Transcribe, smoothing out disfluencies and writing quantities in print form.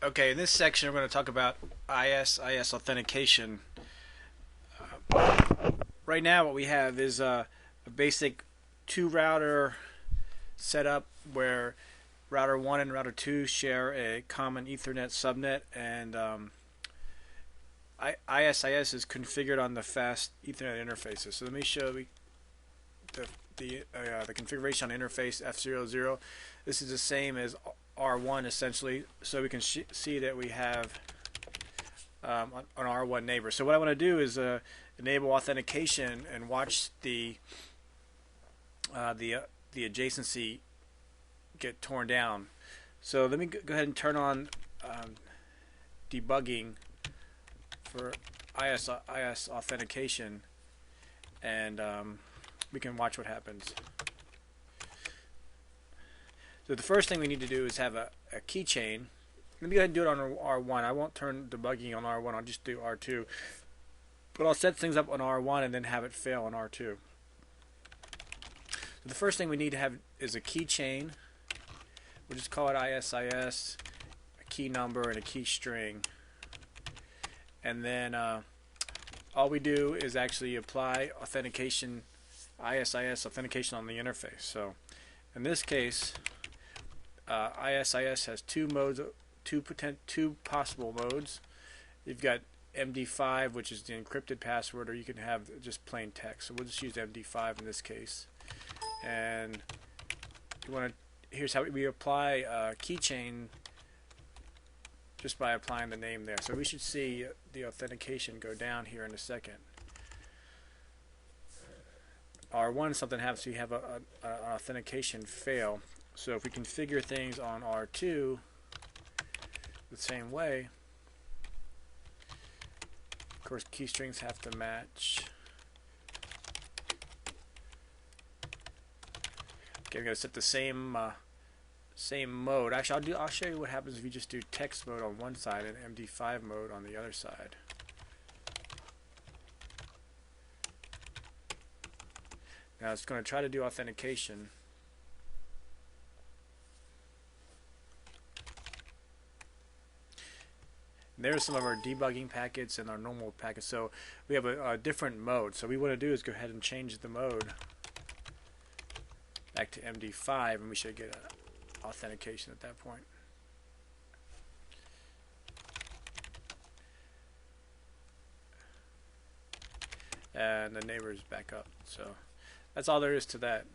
Okay, in this section we're going to talk about IS authentication. Right now what we have is a basic two router setup where router 1 and router 2 share a common Ethernet subnet, and ISIS is configured on the fast Ethernet interfaces. So let me show you the configuration on interface F00. This is the same as R1 essentially, so we can see that we have an R1 neighbor. So what I want to do is enable authentication and watch the adjacency get torn down. So let me go ahead and turn on debugging for IS authentication, and we can watch what happens. So the first thing we need to do is have a keychain. Let me go ahead and do it on R1. I won't turn debugging on R1. I'll just do R2. But I'll set things up on R1 and then have it fail on R2. So the first thing we need to have is a keychain. We'll just call it ISIS, a key number, and a key string. And then all we do is actually apply authentication, ISIS authentication on the interface. So in this case, ISIS has two modes, two possible modes. You've got MD5, which is the encrypted password, or you can have just plain text. So we'll just use MD5 in this case. And here's how we apply keychain, just by applying the name there. So we should see the authentication go down here in a second. R1, something happens, so you have an authentication fail. So if we configure things on R2 the same way, of course key strings have to match. Okay, I'm going to set the same mode. Actually, I'll show you what happens if you just do text mode on one side and MD5 mode on the other side. Now it's going to try to do authentication. There's some of our debugging packets and our normal packets. So we have a different mode. So what we want to do is go ahead and change the mode back to MD5, and we should get authentication at that point. And the neighbor is back up. So that's all there is to that.